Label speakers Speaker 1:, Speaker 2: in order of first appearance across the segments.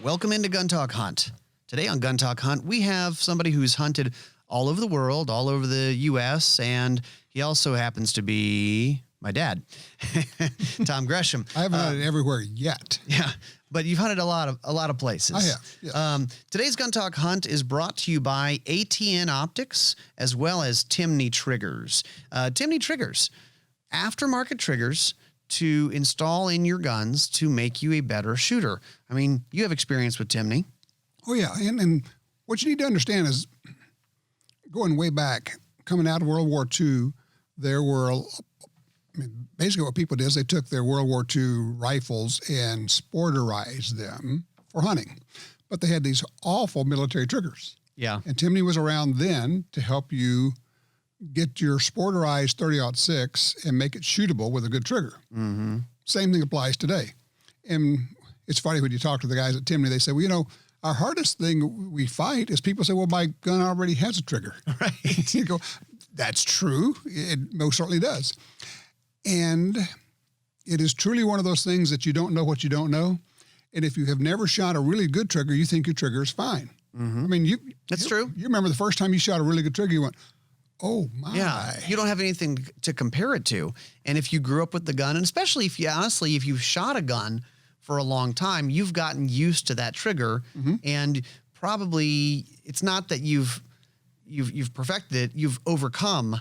Speaker 1: Welcome into Gun Talk Hunt. Today on Gun Talk Hunt, we have somebody who's hunted all over the world, all over the U.S., and he also happens to be my dad, Tom Gresham.
Speaker 2: I haven't hunted everywhere yet.
Speaker 1: Yeah, but you've hunted a lot of places.
Speaker 2: I have. Yeah.
Speaker 1: Today's Gun Talk Hunt is brought to you by ATN Optics as well as Timney Triggers. Timney Triggers, aftermarket triggers to install in your guns to make you a better shooter. I mean, you have experience with Timney.
Speaker 2: Oh, yeah. And what you need to understand is going way back, coming out of World War II, there were, basically what people did is they took their World War II rifles and sporterized them for hunting. But they had these awful military triggers.
Speaker 1: Yeah.
Speaker 2: And Timney was around then to help you get your sporterized 30-06 and make it shootable with a good trigger.
Speaker 1: Mm-hmm.
Speaker 2: Same thing applies today. And it's funny when you talk to the guys at Timney, they say, well, you know, our hardest thing we fight is people say, well, my gun already has a trigger.
Speaker 1: Right.
Speaker 2: You go, that's true. It most certainly does. And it is truly one of those things that you don't know what you don't know. And if you have never shot a really good trigger, you think your trigger is fine.
Speaker 1: Mm-hmm.
Speaker 2: I mean,
Speaker 1: that's true.
Speaker 2: You remember the first time you shot a really good trigger, you went, oh my.
Speaker 1: Yeah, you don't have anything to compare it to. And if you grew up with the gun, and especially if you've shot a gun for a long time, you've gotten used to that trigger. Mm-hmm. And probably it's not that you've perfected it, you've overcome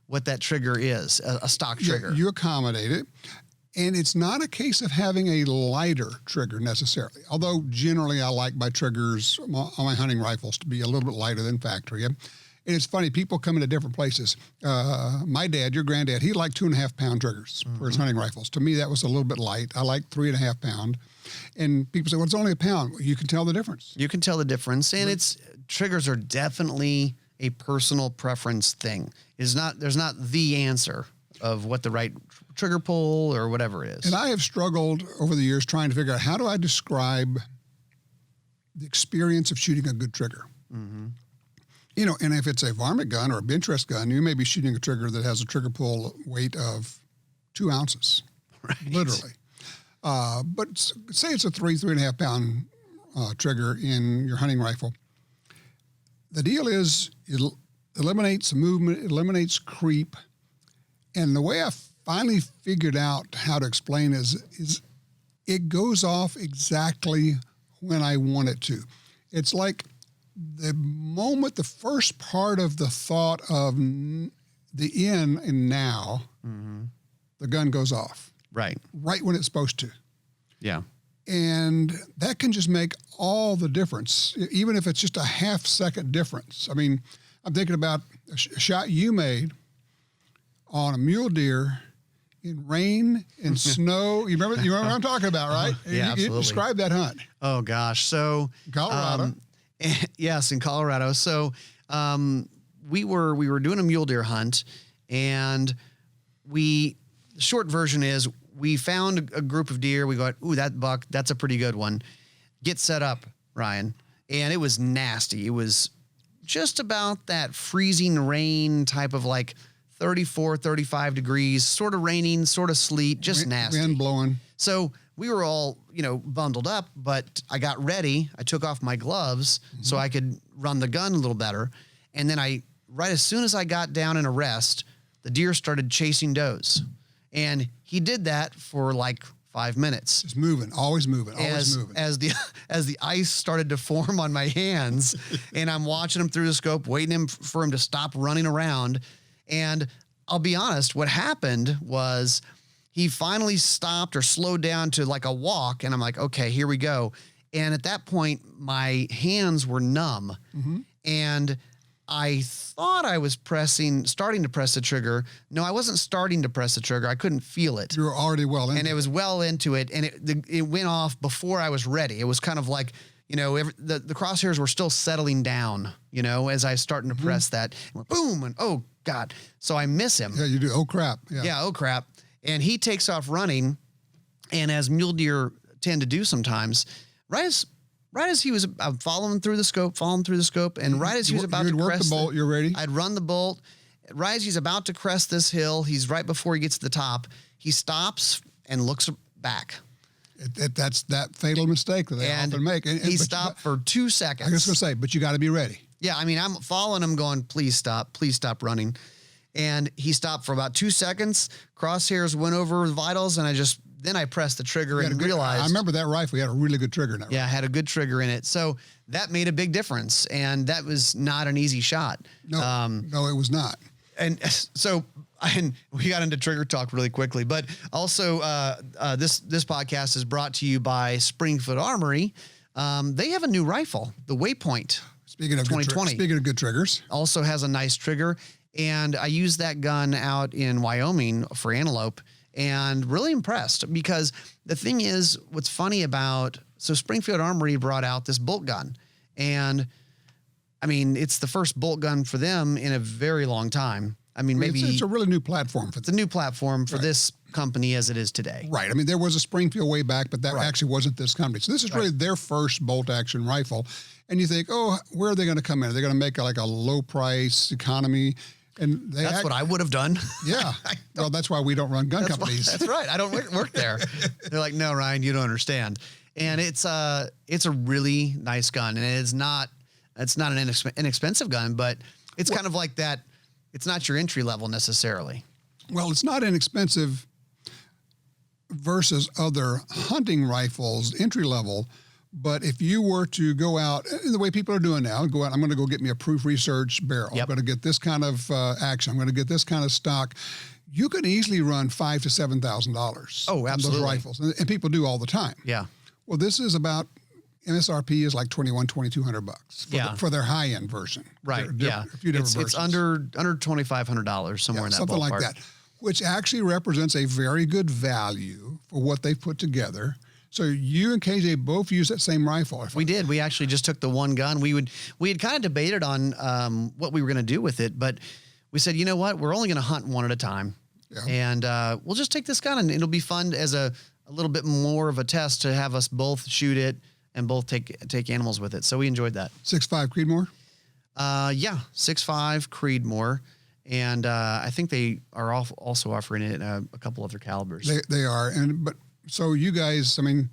Speaker 1: what that trigger is, a stock trigger.
Speaker 2: Yeah, you accommodate it. And it's not a case of having a lighter trigger necessarily. Although generally I like my triggers on my hunting rifles to be a little bit lighter than factory. And it's funny, people come into different places. My dad, your granddad, he liked 2.5 pound triggers for his hunting rifles. To me, that was a little bit light. I like 3.5 pound. And people say, well, it's only a pound. You can tell the difference.
Speaker 1: You can tell the difference. And triggers are definitely a personal preference thing. There's not the answer of what the right trigger pull or whatever is.
Speaker 2: And I have struggled over the years trying to figure out, how do I describe the experience of shooting a good trigger? Mm-hmm. You know, and if it's a varmint gun or a bench rest gun, you may be shooting a trigger that has a trigger pull weight of 2 ounces, right. Literally. But say it's a 3.5 pound trigger in your hunting rifle. The deal is it eliminates movement, it eliminates creep. And the way I finally figured out how to explain is it goes off exactly when I want it to. It's like the moment, the first part of the thought of the in and now, mm-hmm. the gun goes off.
Speaker 1: Right.
Speaker 2: Right when it's supposed to.
Speaker 1: Yeah.
Speaker 2: And that can just make all the difference, even if it's just a half-second difference. I mean, I'm thinking about a shot you made on a mule deer in rain and snow. You remember what I'm talking about, right?
Speaker 1: Yeah, absolutely.
Speaker 2: Describe that hunt.
Speaker 1: Oh, gosh. So
Speaker 2: Colorado.
Speaker 1: Yes, in Colorado. So we were doing a mule deer hunt, and the short version is we found a group of deer. We go, ooh, that buck, that's a pretty good one. Get set up, Ryan. And it was nasty. It was just about that freezing rain type of like 34, 35 degrees, sort of raining, sort of sleet, just nasty.
Speaker 2: Wind blowing.
Speaker 1: So we were all, bundled up, but I got ready. I took off my gloves so I could run the gun a little better. And then right as soon as I got down in a rest, the deer started chasing does. And he did that for like 5 minutes.
Speaker 2: Just moving, always moving, always moving.
Speaker 1: As the ice started to form on my hands, and I'm watching him through the scope, waiting for him to stop running around. And I'll be honest, what happened was he finally stopped or slowed down to like a walk, and I'm like, okay, here we go. And at that point, my hands were numb, mm-hmm. and I thought I was starting to press the trigger. No, I wasn't starting to press the trigger. I couldn't feel it.
Speaker 2: You were already well into it.
Speaker 1: And it was well into it, and it went off before I was ready. It was kind of like, the crosshairs were still settling down, as I was starting to press that. And went boom, and oh, God. So I miss him.
Speaker 2: Yeah, you do. Oh, crap.
Speaker 1: Yeah, oh, crap. And he takes off running, and as mule deer tend to do sometimes, right as he was following through the scope, and right as he was about to crest
Speaker 2: the bolt, you're ready?
Speaker 1: I'd run the bolt. Right as he's about to crest this hill, he's right before he gets to the top, he stops and looks back.
Speaker 2: That's that fatal mistake that they often make. And
Speaker 1: he stopped for 2 seconds.
Speaker 2: I was going to say, but you got to be ready.
Speaker 1: Yeah, I mean, I'm following him going, please stop running. And he stopped for about 2 seconds. Crosshairs went over vitals, and then I pressed the trigger and realized.
Speaker 2: I remember that rifle. He had a really good trigger in it.
Speaker 1: Yeah, had a good trigger in it. So that made a big difference, and that was not an easy shot.
Speaker 2: No, no, it was not.
Speaker 1: And so we got into trigger talk really quickly, but also this podcast is brought to you by Springfield Armory. They have a new rifle, the Waypoint.
Speaker 2: Speaking of
Speaker 1: 2020.
Speaker 2: Speaking of good triggers,
Speaker 1: also has a nice trigger, and I used that gun out in Wyoming for Antelope, and really impressed because the thing is, what's funny about Springfield Armory brought out this bolt gun, and I mean it's the first bolt gun for them in a very long time. I mean, maybe
Speaker 2: it's a really new platform for them.
Speaker 1: It's a new platform for this company as it is today.
Speaker 2: Right. I mean, there was a Springfield way back, but that actually wasn't this company. So this is really their first bolt action rifle. And you think, oh, where are they going to come in? Are they going to make like a low price economy? And
Speaker 1: that's what I would have done.
Speaker 2: Yeah. Well, that's why we don't run gun companies.
Speaker 1: That's right. I don't work there. They're like, no, Ryan, you don't understand. And it's a really nice gun, and it's not an inexpensive gun, but it's kind of like that. It's not your entry level necessarily.
Speaker 2: Well, it's not inexpensive versus other hunting rifles, entry level. But if you were to go out the way people are doing now, I'm going to go get me a proof research barrel. Yep. I'm going to get this kind of action. I'm going to get this kind of stock. You can easily run $5,000 to $7,000.
Speaker 1: Oh, absolutely.
Speaker 2: On those rifles, and people do all the time.
Speaker 1: Yeah.
Speaker 2: Well, this is about MSRP is like $2,200 for their high end version.
Speaker 1: Right.
Speaker 2: Yeah. A few different versions.
Speaker 1: It's under $2,500 somewhere in that
Speaker 2: something
Speaker 1: ballpark.
Speaker 2: like that, which actually represents a very good value for what they've put together. So you and KJ both use that same rifle.
Speaker 1: We did. We actually just took the one gun. We had kind of debated on what we were going to do with it, but we said, you know what? We're only going to hunt one at a time, and we'll just take this gun, and it'll be fun as a little bit more of a test to have us both shoot it and both take animals with it. So we enjoyed that.
Speaker 2: 6.5 Creedmoor?
Speaker 1: Yeah, 6.5 Creedmoor. And I think they are also offering it a couple other calibers.
Speaker 2: They are. So you guys, I mean,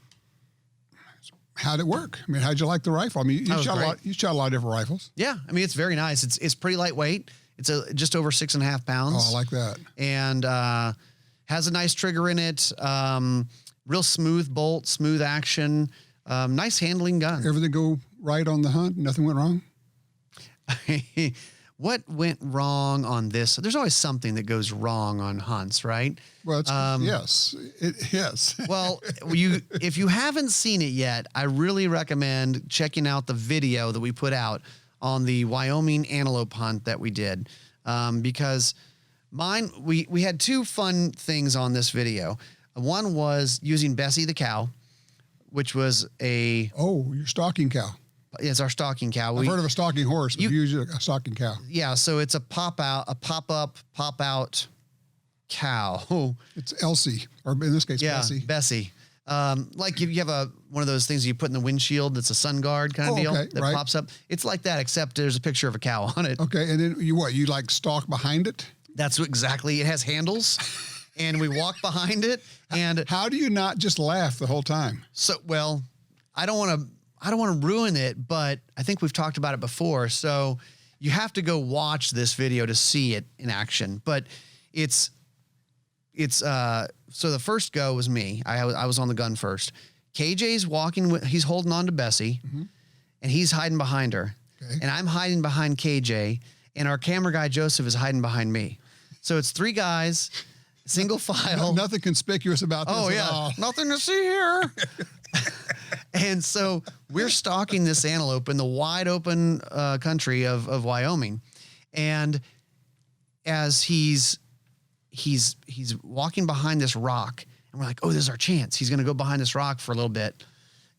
Speaker 2: how'd it work? I mean, how'd you like the rifle? I mean, you shot a lot of different rifles.
Speaker 1: Yeah. I mean, it's very nice. It's pretty lightweight. It's just over 6.5 pounds.
Speaker 2: Oh, I like that.
Speaker 1: And has a nice trigger in it. Real smooth bolt, smooth action. Nice handling gun.
Speaker 2: Everything go right on the hunt? Nothing went wrong?
Speaker 1: What went wrong on this? There's always something that goes wrong on hunts, right?
Speaker 2: Well, yes. Yes.
Speaker 1: Well, if you haven't seen it yet, I really recommend checking out the video that we put out on the Wyoming antelope hunt that we did, because we had two fun things on this video. One was using Bessie the cow, which was
Speaker 2: your stalking cow.
Speaker 1: It's our stalking cow.
Speaker 2: I've heard of a stalking horse, but usually a stalking cow.
Speaker 1: Yeah, so it's a pop-up, pop-out cow.
Speaker 2: It's Elsie, or in this case,
Speaker 1: Bessie. Like if you have one of those things you put in the windshield that's a sun guard kind of deal that pops up. It's like that, except there's a picture of a cow on it.
Speaker 2: Okay, and then you like stalk behind it?
Speaker 1: That's exactly. It has handles, and we walk behind it. And
Speaker 2: how do you not just laugh the whole time?
Speaker 1: So, well, I don't want to ruin it, but I think we've talked about it before. So you have to go watch this video to see it in action. But so the first go was me. I was on the gun first. KJ's walking, he's holding on to Bessie, and he's hiding behind her. Okay. And I'm hiding behind KJ, and our camera guy, Joseph, is hiding behind me. So it's three guys, single file.
Speaker 2: Nothing conspicuous about this at all.
Speaker 1: Nothing to see here. And so we're stalking this antelope in the wide open country of Wyoming. And as he's walking behind this rock, and we're like, oh, this is our chance. He's going to go behind this rock for a little bit.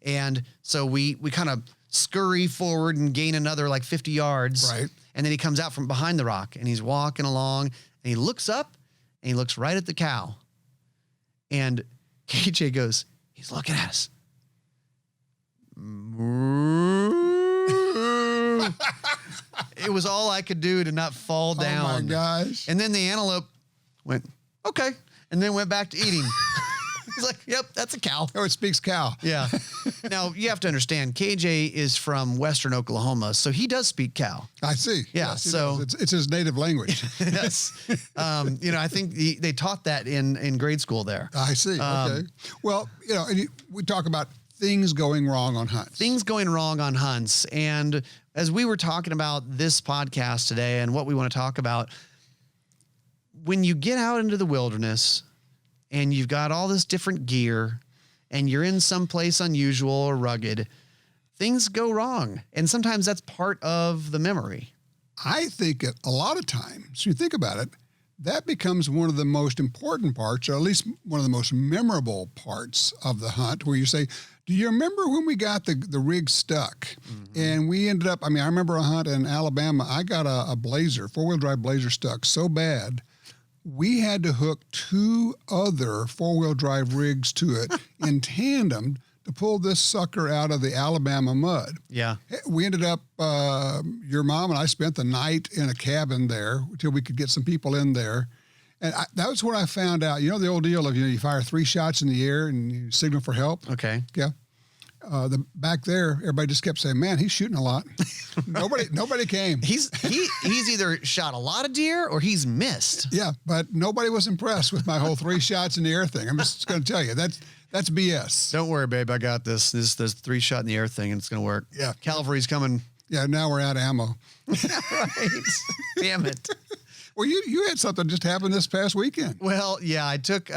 Speaker 1: And so we kind of scurry forward and gain another like 50 yards.
Speaker 2: Right.
Speaker 1: And then he comes out from behind the rock, and he's walking along, and he looks up, and he looks right at the cow. And KJ goes, he's looking at us. It was all I could do to not fall down.
Speaker 2: Oh my gosh.
Speaker 1: And then the antelope went, okay, and then went back to eating. He's like, yep, that's a cow.
Speaker 2: Oh, it speaks cow.
Speaker 1: Yeah. Now, you have to understand, KJ is from Western Oklahoma, so he does speak cow.
Speaker 2: I see.
Speaker 1: Yeah,
Speaker 2: Yes,
Speaker 1: so-
Speaker 2: it's his native language.
Speaker 1: Yes. I think they taught that in grade school there.
Speaker 2: I see. Okay. Well, and we talk about things going wrong on hunts.
Speaker 1: Things going wrong on hunts. And as we were talking about this podcast today and what we want to talk about, when you get out into the wilderness and you've got all this different gear and you're in some place unusual or rugged, things go wrong. And sometimes that's part of the memory.
Speaker 2: I think a lot of times, you think about it, that becomes one of the most important parts, or at least one of the most memorable parts of the hunt, where you say, do you remember when we got the rig stuck? Mm-hmm. And we ended up, I remember a hunt in Alabama. I got a Blazer, four-wheel drive Blazer stuck so bad, we had to hook 2 other four-wheel drive rigs to it in tandem to pull this sucker out of the Alabama mud.
Speaker 1: Yeah.
Speaker 2: We ended up, your mom and I spent the night in a cabin there until we could get some people in there. And that was when I found out, the old deal of, you fire 3 shots in the air and you signal for help.
Speaker 1: Okay.
Speaker 2: Yeah. Back there, everybody just kept saying, man, he's shooting a lot. Nobody came.
Speaker 1: He's either shot a lot of deer or he's missed.
Speaker 2: Yeah, but nobody was impressed with my whole 3 shots in the air thing. I'm just going to tell you, that's BS.
Speaker 1: Don't worry, babe. I got this. This 3 shot in the air thing, and it's going to work.
Speaker 2: Yeah.
Speaker 1: Cavalry's coming.
Speaker 2: Yeah, now we're out of ammo.
Speaker 1: Right. Damn it.
Speaker 2: Well, you had something just happen this past weekend.
Speaker 1: Well, yeah, I took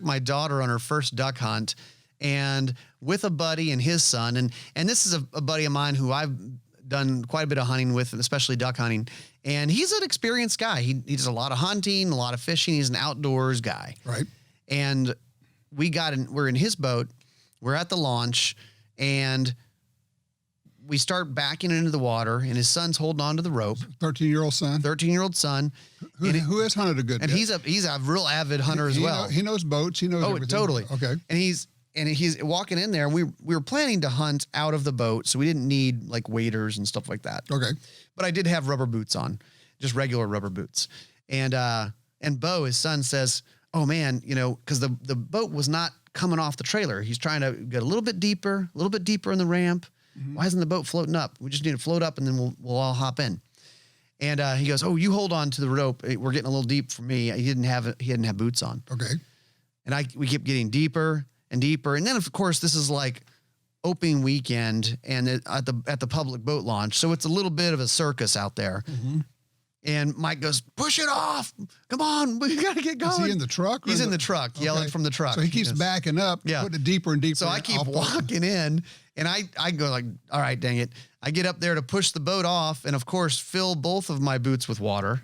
Speaker 1: my daughter on her first duck hunt, and with a buddy and his son, and this is a buddy of mine who I've done quite a bit of hunting with, especially duck hunting, and he's an experienced guy. He does a lot of hunting, a lot of fishing. He's an outdoors guy.
Speaker 2: Right.
Speaker 1: And we're in his boat. We're at the launch, and we start backing into the water, and his son's holding on to the rope.
Speaker 2: 13-year-old son.
Speaker 1: 13-year-old son.
Speaker 2: Who has hunted a good
Speaker 1: And
Speaker 2: bit.
Speaker 1: he's a real avid hunter as well.
Speaker 2: He knows boats. He knows everything.
Speaker 1: Totally.
Speaker 2: Okay.
Speaker 1: And he's walking in there, and we were planning to hunt out of the boat, so we didn't need like waders and stuff like that.
Speaker 2: Okay.
Speaker 1: But I did have rubber boots on, just regular rubber boots. And Bo, his son, says, oh man, because the boat was not coming off the trailer. He's trying to get a little bit deeper in the ramp. Mm-hmm. Why isn't the boat floating up? We just need to float up, and then we'll all hop in. And he goes, oh, you hold on to the rope. We're getting a little deep for me. He didn't have boots on.
Speaker 2: Okay.
Speaker 1: And we kept getting deeper and deeper. And then of course this is like opening weekend and at the public boat launch. So it's a little bit of a circus out there. Mm-hmm. And Mike goes, push it off. Come on. We got to get going.
Speaker 2: Is he in the truck?
Speaker 1: He's in the truck, yelling from the truck.
Speaker 2: So he keeps backing up, putting it deeper and deeper.
Speaker 1: So I keep walking in, and I go like, all right, dang it. I get up there to push the boat off, and of course fill both of my boots with water.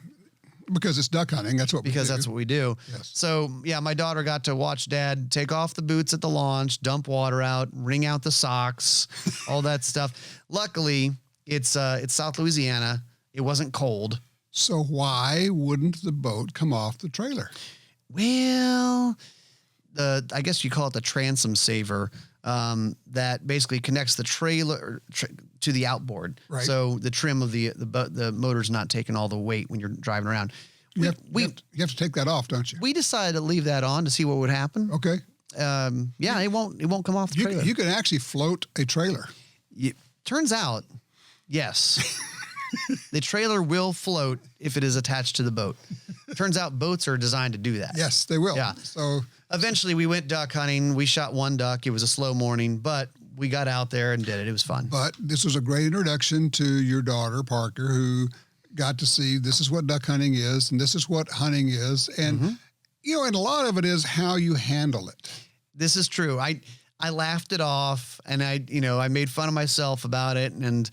Speaker 2: Because it's duck hunting. That's what we do.
Speaker 1: Yes. So yeah, my daughter got to watch Dad take off the boots at the launch, dump water out, wring out the socks, all that stuff. Luckily, it's South Louisiana. It wasn't cold.
Speaker 2: So why wouldn't the boat come off the trailer?
Speaker 1: Well, I guess you call it the transom saver, that basically connects the trailer to the outboard.
Speaker 2: Right.
Speaker 1: So the trim of the motor's not taking all the weight when you're driving around.
Speaker 2: You have to take that off, don't you?
Speaker 1: We decided to leave that on to see what would happen.
Speaker 2: Okay.
Speaker 1: Yeah, it won't come off the trailer.
Speaker 2: You can actually float a trailer.
Speaker 1: Turns out, yes. The trailer will float if it is attached to the boat. Turns out boats are designed to do that.
Speaker 2: Yes, they will.
Speaker 1: Yeah.
Speaker 2: So
Speaker 1: eventually we went duck hunting. We shot 1 duck. It was a slow morning, but we got out there and did it. It was fun.
Speaker 2: But this was a great introduction to your daughter, Parker, who got to see this is what duck hunting is and this is what hunting is. And, and a lot of it is how you handle it.
Speaker 1: This is true. I laughed it off, and I made fun of myself about it, and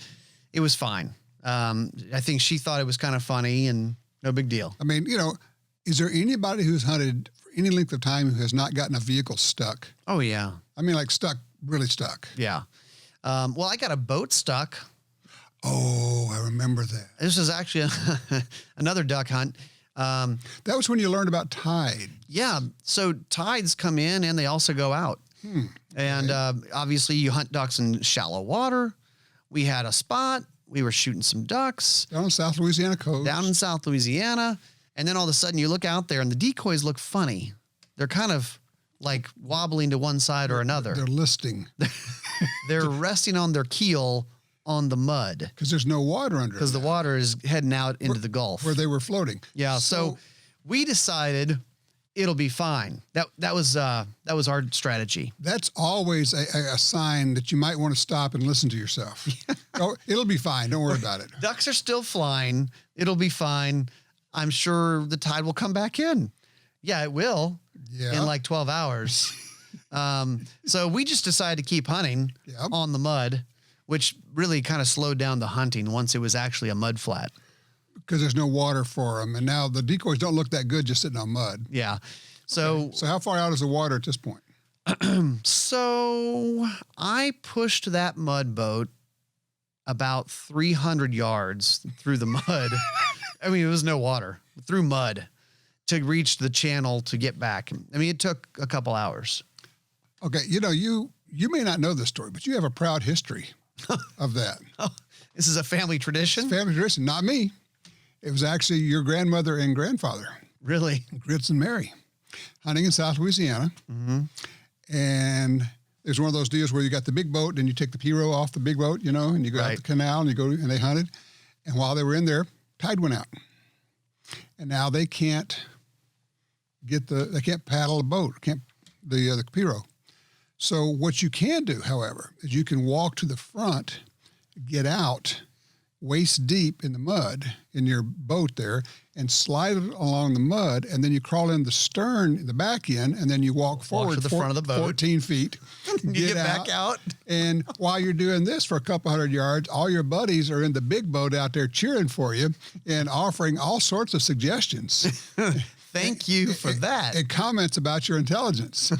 Speaker 1: it was fine. I think she thought it was kind of funny, and no big deal.
Speaker 2: I mean, is there anybody who's hunted for any length of time who has not gotten a vehicle stuck?
Speaker 1: Oh, yeah.
Speaker 2: I mean, like really stuck.
Speaker 1: Yeah. Well, I got a boat stuck.
Speaker 2: Oh, I remember that.
Speaker 1: This is actually another duck hunt.
Speaker 2: That was when you learned about tide.
Speaker 1: Yeah. So tides come in and they also go out. And obviously you hunt ducks in shallow water. We had a spot. We were shooting some ducks.
Speaker 2: Down in South Louisiana coast.
Speaker 1: Down in South Louisiana. And then all of a sudden you look out there and the decoys look funny. They're kind of like wobbling to one side or another.
Speaker 2: They're listing.
Speaker 1: They're resting on their keel on the mud.
Speaker 2: Because there's no water under it.
Speaker 1: Because the water is heading out into the Gulf.
Speaker 2: Where they were floating.
Speaker 1: Yeah, so we decided it'll be fine. That was our strategy.
Speaker 2: That's always a sign that you might want to stop and listen to yourself. Oh, it'll be fine. Don't worry about it.
Speaker 1: Ducks are still flying. It'll be fine. I'm sure the tide will come back in. Yeah, it will.
Speaker 2: Yeah.
Speaker 1: In like 12 hours. So we just decided to keep hunting on the mud, which really kind of slowed down the hunting once it was actually a mud flat.
Speaker 2: Because there's no water for them. And now the decoys don't look that good just sitting on mud.
Speaker 1: Yeah. So
Speaker 2: how far out is the water at this point?
Speaker 1: So I pushed that mud boat about 300 yards through the mud. I mean, it was no water, through mud to reach the channel to get back. I mean, it took a couple hours.
Speaker 2: Okay. You know, you may not know this story, but you have a proud history of that.
Speaker 1: Oh, this is a family tradition?
Speaker 2: It's family tradition, not me. It was actually your grandmother and grandfather.
Speaker 1: Really?
Speaker 2: Grits and Mary, hunting in South Louisiana. Mm-hmm. And there's one of those deals where you got the big boat and you take the pirogue off the big boat, you know, and you go out the canal and and they hunted. And while they were in there, tide went out. And now they can't paddle a boat, the pirogue. So what you can do, however, is you can walk to the front, get out, waist deep in the mud in your boat there, and slide it along the mud, and then you crawl in the stern, the back end, and then you walk forward
Speaker 1: to the front of the boat,
Speaker 2: 14 feet.
Speaker 1: You get back out.
Speaker 2: And while you're doing this for a couple hundred yards, all your buddies are in the big boat out there cheering for you and offering all sorts of suggestions.
Speaker 1: Thank you for that.
Speaker 2: And comments about your intelligence.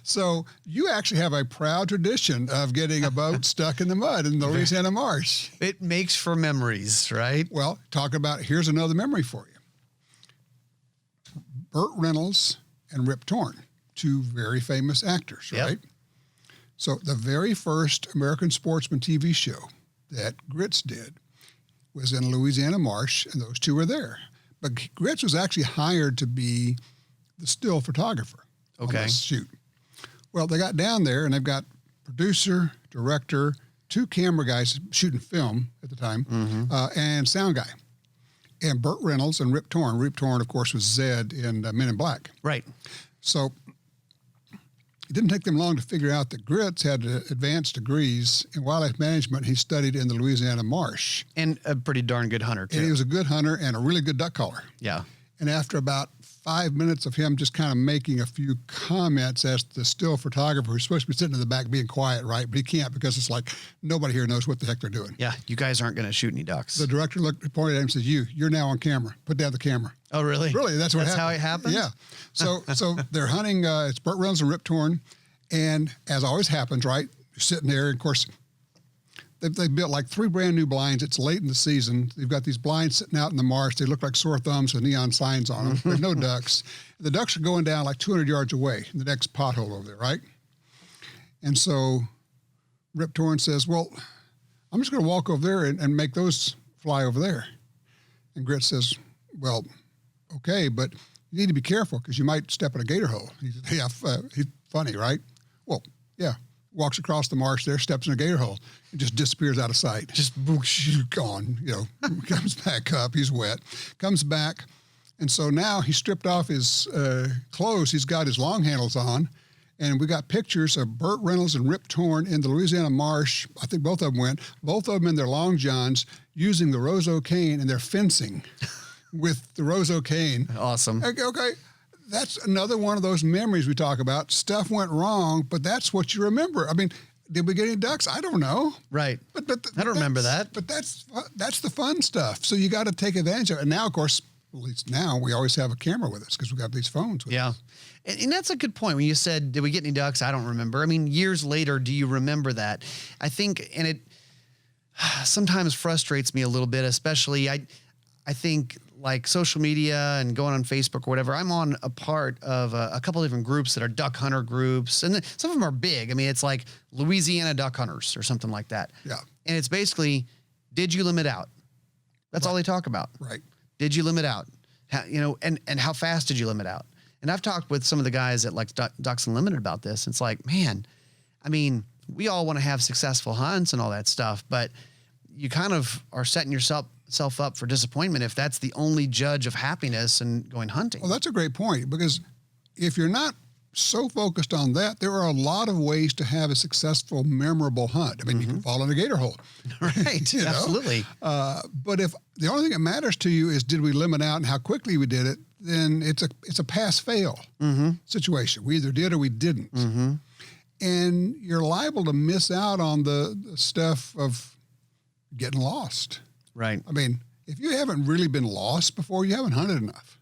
Speaker 2: So you actually have a proud tradition of getting a boat stuck in the mud in the Louisiana marsh.
Speaker 1: It makes for memories, right?
Speaker 2: Well, here's another memory for you. Burt Reynolds and Rip Torn, two very famous actors, right? So the very first American Sportsman TV show that Grits did was in Louisiana marsh, and those two were there. But Grits was actually hired to be the still photographer on this shoot. Well, they got down there, and they've got producer, director, two camera guys shooting film at the time, and sound guy. And Burt Reynolds and Rip Torn. Rip Torn, of course, was Zed in Men in Black.
Speaker 1: Right.
Speaker 2: So it didn't take them long to figure out that Grits had advanced degrees in wildlife management. He studied in the Louisiana marsh.
Speaker 1: And a pretty darn good hunter, too.
Speaker 2: And he was a good hunter and a really good duck caller.
Speaker 1: Yeah.
Speaker 2: And after about 5 minutes of him just kind of making a few comments as the still photographer who's supposed to be sitting in the back being quiet, right? But he can't because it's like nobody here knows what the heck they're doing.
Speaker 1: Yeah, you guys aren't going to shoot any ducks.
Speaker 2: The director pointed at him and says, you're now on camera. Put down the camera.
Speaker 1: Oh, really?
Speaker 2: Really, that's
Speaker 1: how it happened?
Speaker 2: Yeah. So they're hunting, it's Burt Reynolds and Rip Torn. And as always happens, right, you're sitting there, and of course, they built like 3 brand new blinds. It's late in the season. They've got these blinds sitting out in the marsh. They look like sore thumbs with neon signs on them. There's no ducks. The ducks are going down like 200 yards away in the next pothole over there, right? And so Rip Torn says, well, I'm just going to walk over there and make those fly over there. And Grit says, well, okay, but you need to be careful because you might step in a gator hole. He said, yeah, he's funny, right? Well, yeah. Walks across the marsh there, steps in a gator hole, and just disappears out of sight. Just gone, comes back up. He's wet. Comes back. And so now he stripped off his clothes. He's got his long handles on. And we got pictures of Burt Reynolds and Rip Torn in the Louisiana marsh. I think both of them went. Both of them in their long johns using the Roseau cane, and they're fencing with the Roseau cane.
Speaker 1: Awesome.
Speaker 2: Okay. That's another one of those memories we talk about. Stuff went wrong, but that's what you remember. I mean, did we get any ducks? I don't know.
Speaker 1: Right.
Speaker 2: But
Speaker 1: I don't remember that.
Speaker 2: But that's the fun stuff. So you got to take advantage of it. And now, of course, at least now we always have a camera with us because we got these phones with us.
Speaker 1: And that's a good point. When you said, did we get any ducks? I don't remember. I mean, years later, do you remember that? I think, and it sometimes frustrates me a little bit, especially I think like social media and going on Facebook or whatever, I'm on a part of a couple of different groups that are duck hunter groups. And some of them are big. I mean, it's like Louisiana duck hunters or something like that.
Speaker 2: Yeah.
Speaker 1: And it's basically, did you limit out? That's all they talk about.
Speaker 2: Right.
Speaker 1: Did you limit out? How, and how fast did you limit out? And I've talked with some of the guys at like Ducks Unlimited about this. It's like, man, I mean, we all want to have successful hunts and all that stuff, but you kind of are setting yourself up for disappointment if that's the only judge of happiness and going hunting.
Speaker 2: Well, that's a great point, because if you're not so focused on that, there are a lot of ways to have a successful, memorable hunt. I mean, you can fall in a gator hole.
Speaker 1: Right,
Speaker 2: You know?
Speaker 1: absolutely.
Speaker 2: But if the only thing that matters to you is did we limit out and how quickly we did it, then it's a pass-fail situation. We either did or we didn't. And you're liable to miss out on the stuff of getting lost.
Speaker 1: Right.
Speaker 2: I mean, if you haven't really been lost before, you haven't hunted enough.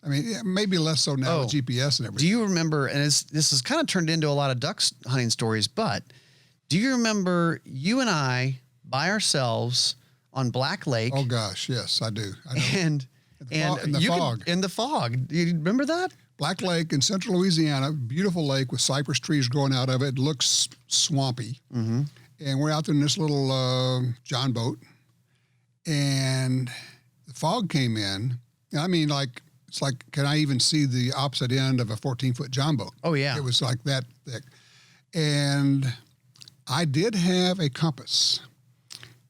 Speaker 2: I mean, maybe less so now with GPS and everything.
Speaker 1: Do you remember, and this has kind of turned into a lot of ducks hunting stories, but do you remember you and I by ourselves on Black Lake?
Speaker 2: Oh gosh, yes, I do. I know.
Speaker 1: And
Speaker 2: in the fog.
Speaker 1: In the fog. Do you remember that?
Speaker 2: Black Lake in central Louisiana, beautiful lake with cypress trees growing out of it. It looks swampy. And we're out there in this little John boat, and the fog came in. I mean, like, it's like, can I even see the opposite end of a 14-foot John boat?
Speaker 1: Oh, yeah.
Speaker 2: It was like that thick. And I did have a compass,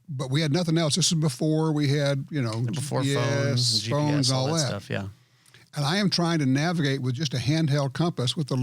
Speaker 2: but we had nothing else. This was before we had,
Speaker 1: Before
Speaker 2: GPS,
Speaker 1: phones
Speaker 2: and all that
Speaker 1: stuff, yeah.
Speaker 2: And I am trying to navigate with just a handheld compass with I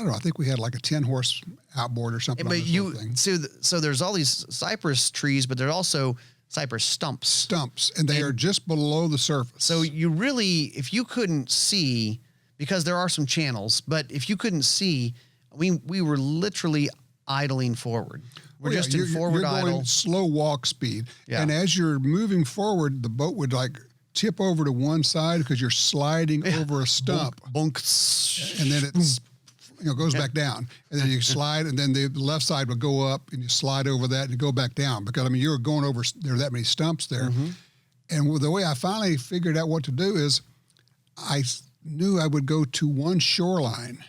Speaker 2: don't know, I think we had like a 10-horse outboard or something.
Speaker 1: But
Speaker 2: on this little thing.
Speaker 1: so there's all these cypress trees, but there are also cypress stumps.
Speaker 2: And they are just below the surface.
Speaker 1: So you really, if you couldn't see, because there are some channels, but if you couldn't see, we were literally idling forward. We're just in forward
Speaker 2: you're
Speaker 1: idle.
Speaker 2: going slow walk speed.
Speaker 1: Yeah.
Speaker 2: And as you're moving forward, the boat would like tip over to one side because you're sliding over a stump.
Speaker 1: Bunk.
Speaker 2: And then it's goes back down, and then you slide, and then the left side would go up, and you slide over that and you go back down, because I mean you're going over, there are that many stumps there. And the way I finally figured out what to do is I knew I would go to one shoreline,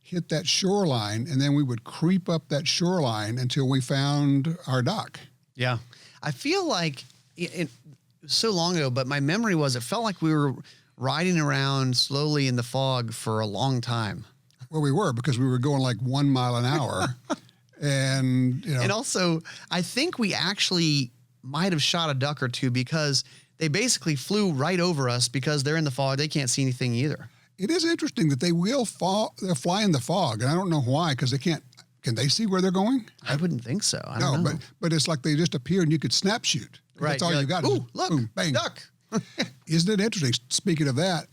Speaker 2: hit that shoreline, and then we would creep up that shoreline until we found our dock.
Speaker 1: Yeah. I feel like it so long ago, but my memory was it felt like we were riding around slowly in the fog for a long time.
Speaker 2: Well, we were, because we were going like 1 mile an hour. And,
Speaker 1: And also, I think we actually might have shot a duck or two, because they basically flew right over us because they're in the fog. They can't see anything either.
Speaker 2: It is interesting that they will they'll fly in the fog, and I don't know why, because they can't. Can they see where they're going?
Speaker 1: I wouldn't think so. I don't know.
Speaker 2: but it's like they just appear and you could snap shoot.
Speaker 1: Right.
Speaker 2: That's all
Speaker 1: You're
Speaker 2: you
Speaker 1: like,
Speaker 2: got.
Speaker 1: Ooh, look,
Speaker 2: boom, bang,
Speaker 1: duck.
Speaker 2: Isn't it interesting? Speaking of that,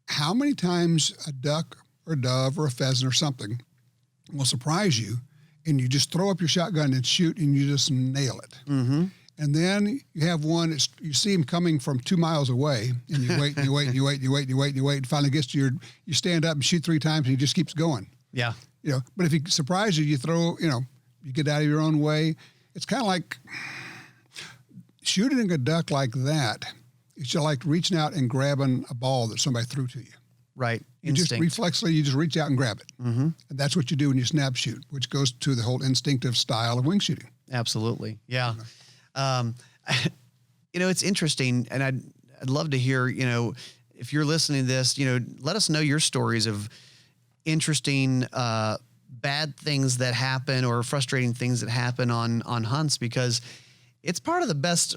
Speaker 2: how many times a duck or dove or a pheasant or something will surprise you, and you just throw up your shotgun and shoot, and you just nail it. And then you have one, you see him coming from 2 miles away, and you wait, and you wait, and you wait, and you wait, and you wait, and you wait, and finally gets to you stand up and shoot 3 times, and he just keeps going.
Speaker 1: Yeah.
Speaker 2: But if he surprises you, you throw, you get out of your own way. It's kind of like shooting a duck like that. It's just like reaching out and grabbing a ball that somebody threw to you.
Speaker 1: Right.
Speaker 2: You just reflexively, you just reach out and grab it. And that's what you do when you snap shoot, which goes to the whole instinctive style of wing shooting.
Speaker 1: Absolutely. Yeah. It's interesting, and I'd love to hear, if you're listening to this, let us know your stories of interesting, bad things that happen or frustrating things that happen on hunts, because it's part of the best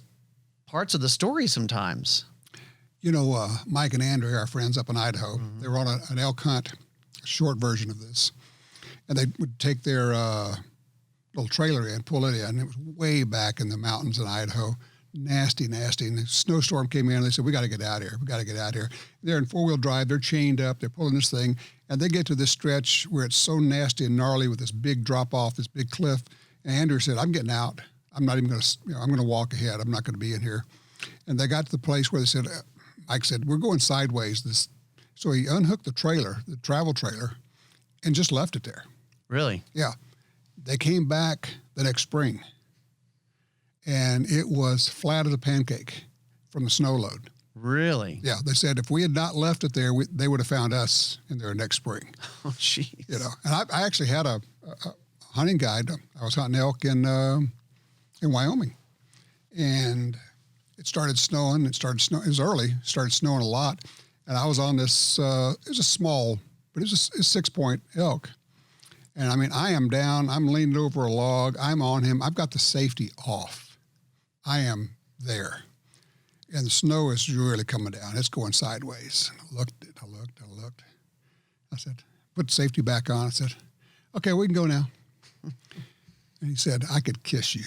Speaker 1: parts of the story sometimes.
Speaker 2: Mike and Andrew, our friends up in Idaho, they were on an elk hunt, a short version of this, and they would take their little trailer in, pull it in, and it was way back in the mountains in Idaho, nasty, and a snowstorm came in, and they said, we got to get out of here. They're in 4-wheel drive, they're chained up, they're pulling this thing, and they get to this stretch where it's so nasty and gnarly with this big drop off, this big cliff, and Andrew said, I'm getting out. I'm not even going to, I'm going to walk ahead. I'm not going to be in here. And they got to the place where they said, Mike said, we're going sideways. So he unhooked the travel trailer, and just left it there.
Speaker 1: Really?
Speaker 2: Yeah. They came back the next spring, and it was flat as a pancake from the snow load.
Speaker 1: Really?
Speaker 2: Yeah. They said if we had not left it there, they would have found us in there next spring.
Speaker 1: Oh, jeez.
Speaker 2: And I actually had a hunting guide. I was hunting elk in Wyoming, and it started snowing. It was early. Started snowing a lot, And I was on this, it was a small, but it was a 6-point elk. And I mean, I am down, I'm leaning over a log, I'm on him, I've got the safety off. I am there. And the snow is really coming down. It's going sideways. I looked. I said, put the safety back on. I said, okay, we can go now. And he said, I could kiss you.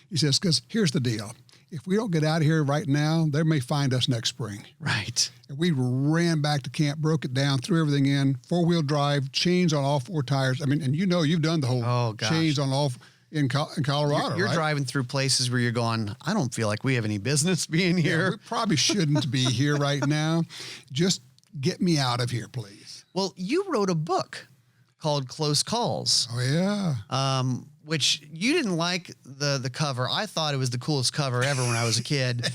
Speaker 2: He says, because here's the deal. If we don't get out of here right now, they may find us next spring.
Speaker 1: Right.
Speaker 2: And we ran back to camp, broke it down, threw everything in, 4-wheel drive, chains on all 4 tires. I mean, and you know, you've done the whole chains on all in Colorado,
Speaker 1: You're
Speaker 2: right?
Speaker 1: driving through places where you're going, I don't feel like we have any business being here.
Speaker 2: Yeah, we probably shouldn't be here right now. Just get me out of here, please.
Speaker 1: Well, you wrote a book called Close Calls.
Speaker 2: Oh, yeah.
Speaker 1: Which you didn't like the cover. I thought it was the coolest cover ever when I was a kid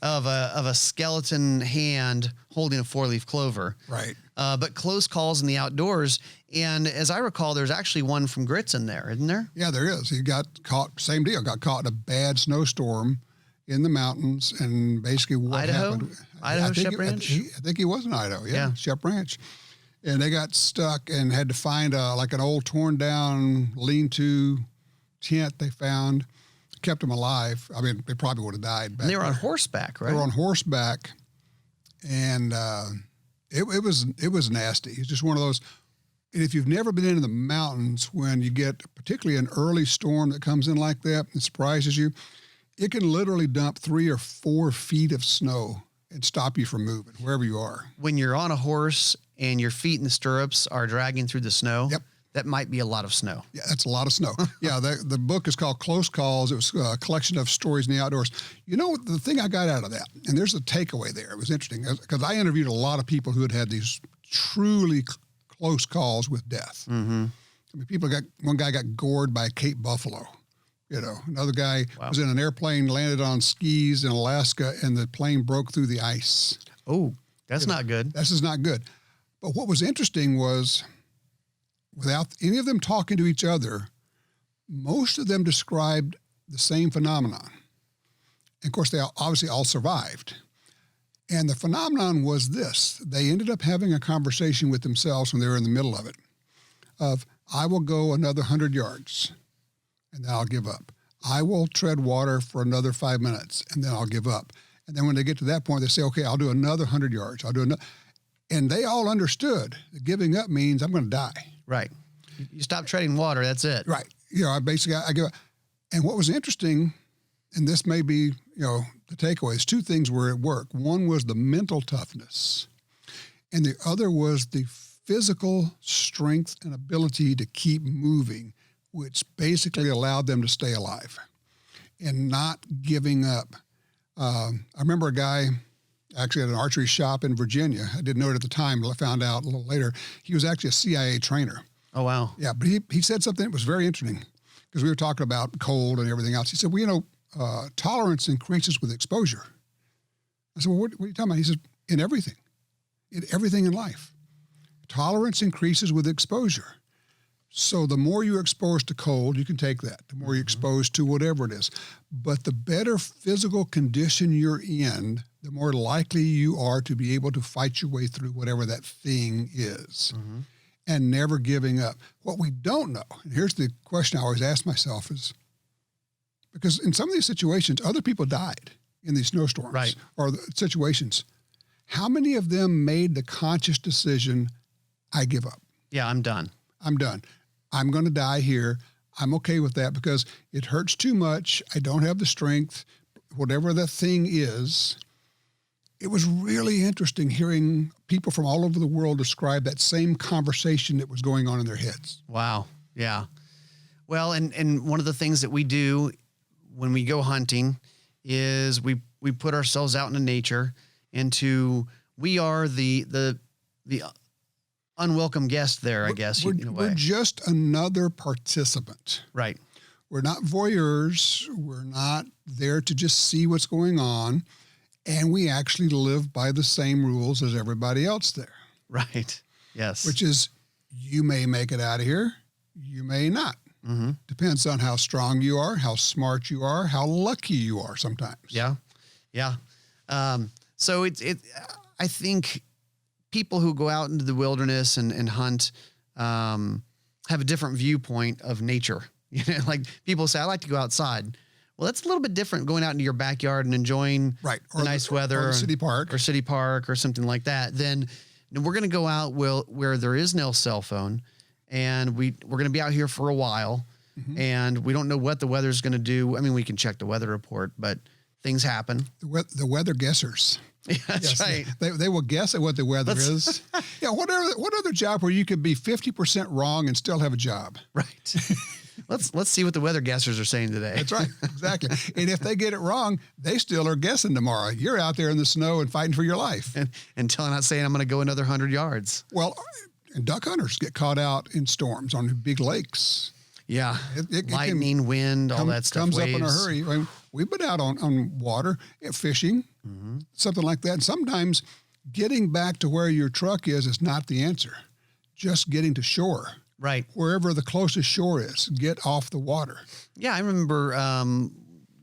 Speaker 1: of a skeleton hand holding a 4-leaf clover.
Speaker 2: Right.
Speaker 1: But Close Calls in the Outdoors. And as I recall, there's actually one from Grits in there, isn't there?
Speaker 2: Yeah, there is. He got caught, same deal, got caught in a bad snowstorm in the mountains. And basically what happened.
Speaker 1: Idaho Shep Ranch?
Speaker 2: I think he was in Idaho, yeah. Shep Ranch. And they got stuck and had to find like an old torn down lean-to tent they found, kept them alive. I mean, they probably would have died.
Speaker 1: And they were on horseback, right?
Speaker 2: They were on horseback, and it was nasty. It's just one of those. And if you've never been into the mountains, when you get particularly an early storm that comes in like that and surprises you, it can literally dump 3 or 4 feet of snow and stop you from moving wherever you are.
Speaker 1: When you're on a horse and your feet in the stirrups are dragging through the snow.
Speaker 2: Yep.
Speaker 1: That might be a lot of snow.
Speaker 2: Yeah, that's a lot of snow. Yeah, the book is called Close Calls. It was a collection of stories in the outdoors. You know, the thing I got out of that, and there's a takeaway there. It was interesting because I interviewed a lot of people who had these truly close calls with death.
Speaker 1: Mm-hmm.
Speaker 2: I mean, one guy got gored by a Cape buffalo. You know, another guy was in an airplane, landed on skis in Alaska, and the plane broke through the ice.
Speaker 1: Oh, that's not good.
Speaker 2: This is not good. But what was interesting was, without any of them talking to each other, most of them described the same phenomenon. And of course, they obviously all survived. And the phenomenon was this. They ended up having a conversation with themselves when they were in the middle of it, of, I will go another 100 yards, and then I'll give up. I will tread water for another 5 minutes, and then I'll give up. And then when they get to that point, they say, okay, I'll do another 100 yards. I'll do another. And they all understood that giving up means I'm going to die.
Speaker 1: Right. You stop treading water, that's it.
Speaker 2: Right. You know, I give up. And what was interesting, and this may be, you know, the takeaways, 2 things were at work. One was the mental toughness, and the other was the physical strength and ability to keep moving, which basically allowed them to stay alive and not giving up. I remember a guy actually at an archery shop in Virginia. I didn't know it at the time, but I found out a little later. He was actually a CIA trainer.
Speaker 1: Oh, wow.
Speaker 2: Yeah, but he said something that was very interesting because we were talking about cold and everything else. He said, well, you know, tolerance increases with exposure. I said, well, what are you talking about? He said, in everything in life. Tolerance increases with exposure. So the more you're exposed to cold, you can take that. The more you're exposed to whatever it is. But the better physical condition you're in, the more likely you are to be able to fight your way through whatever that thing is. Mm-hmm. And never giving up. What we don't know, and here's the question I always ask myself is, because in some of these situations, other people died in these snowstorms.
Speaker 1: Right.
Speaker 2: Or the situations. How many of them made the conscious decision, I give up?
Speaker 1: Yeah, I'm done.
Speaker 2: I'm done. I'm going to die here. I'm okay with that because it hurts too much. I don't have the strength, whatever the thing is. It was really interesting hearing people from all over the world describe that same conversation that was going on in their heads.
Speaker 1: Wow. Yeah. Well, and one of the things that we do when we go hunting is we put ourselves out into nature we are the unwelcome guest there, I guess, in a way.
Speaker 2: We're just another participant.
Speaker 1: Right.
Speaker 2: We're not voyeurs. We're not there to just see what's going on. And we actually live by the same rules as everybody else there.
Speaker 1: Right. Yes.
Speaker 2: Which is, you may make it out of here. You may not.
Speaker 1: Mm-hmm.
Speaker 2: Depends on how strong you are, how smart you are, how lucky you are sometimes.
Speaker 1: Yeah. Yeah. So I think people who go out into the wilderness and hunt have a different viewpoint of nature. You know, like people say, I like to go outside. Well, that's a little bit different going out into your backyard and enjoying the nice weather
Speaker 2: or city park
Speaker 1: or something like that. Then we're going to go out where there is no cell phone, and we're going to be out here for a while, and we don't know what the weather's going to do. I mean, we can check the weather report, but things happen.
Speaker 2: The weather guessers.
Speaker 1: Yeah, that's right.
Speaker 2: They will guess at what the weather is. Yeah, what other job where you could be 50% wrong and still have a job?
Speaker 1: Right. Let's see what the weather guessers are saying today.
Speaker 2: That's right, exactly. And if they get it wrong, they still are guessing tomorrow. You're out there in the snow and fighting for your life.
Speaker 1: Until I'm not saying I'm going to go another 100 yards.
Speaker 2: Well, and duck hunters get caught out in storms on big lakes.
Speaker 1: Yeah, lightning, wind, all that stuff.
Speaker 2: Comes
Speaker 1: waves.
Speaker 2: up in a hurry. I mean, we've been out on water, fishing, something like that. And sometimes getting back to where your truck is not the answer. Just getting to shore.
Speaker 1: Right.
Speaker 2: Wherever the closest shore is, get off the water.
Speaker 1: Yeah, I remember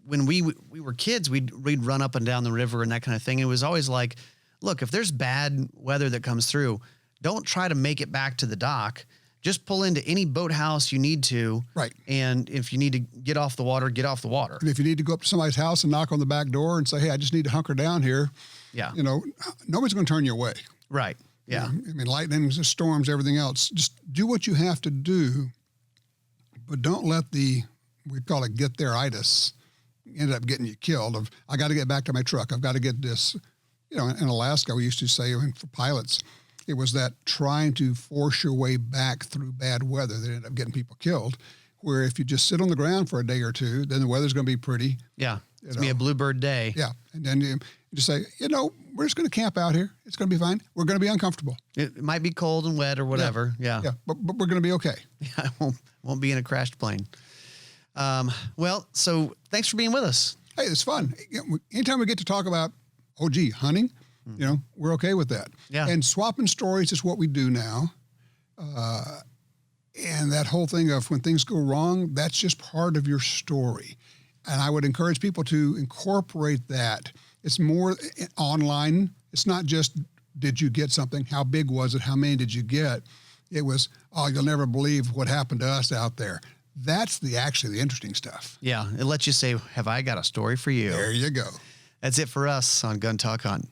Speaker 1: when we were kids, we'd run up and down the river and that kind of thing. It was always like, look, if there's bad weather that comes through, don't try to make it back to the dock. Just pull into any boathouse you need to. Right. And if you need to get off the water, get off the water.
Speaker 2: And if you need to go up to somebody's house and knock on the back door and say, hey, I just need to hunker down here.
Speaker 1: Yeah.
Speaker 2: You know, nobody's going to turn you away.
Speaker 1: Right. Yeah.
Speaker 2: You know, I mean, lightnings, storms, everything else. Just do what you have to do, but don't let we call it get there-itis, end up getting you killed of, I got to get back to my truck. I've got to get this. You know, in Alaska, we used to say, I mean, for pilots, it was that trying to force your way back through bad weather that ended up getting people killed. Where if you just sit on the ground for a day or two, then the weather's going to be pretty.
Speaker 1: Yeah, it's going to be a bluebird day.
Speaker 2: Yeah, and then you just say, you know, we're just going to camp out here. It's going to be fine. We're going to be uncomfortable.
Speaker 1: It might be cold and wet or whatever. Yeah,
Speaker 2: but we're going to be okay.
Speaker 1: Yeah, I won't be in a crashed plane. Well, so thanks for being with us.
Speaker 2: Hey, it's fun. Anytime we get to talk about, hunting, you know, we're okay with that.
Speaker 1: Yeah.
Speaker 2: And swapping stories is what we do now. And that whole thing of when things go wrong, that's just part of your story. And I would encourage people to incorporate that. It's more online. It's not just, did you get something? How big was it? How many did you get? It was, oh, you'll never believe what happened to us out there. That's actually the interesting stuff.
Speaker 1: Yeah. It lets you say, have I got a story for you?
Speaker 2: There you go.
Speaker 1: That's it for us on Gun Talk Hunt.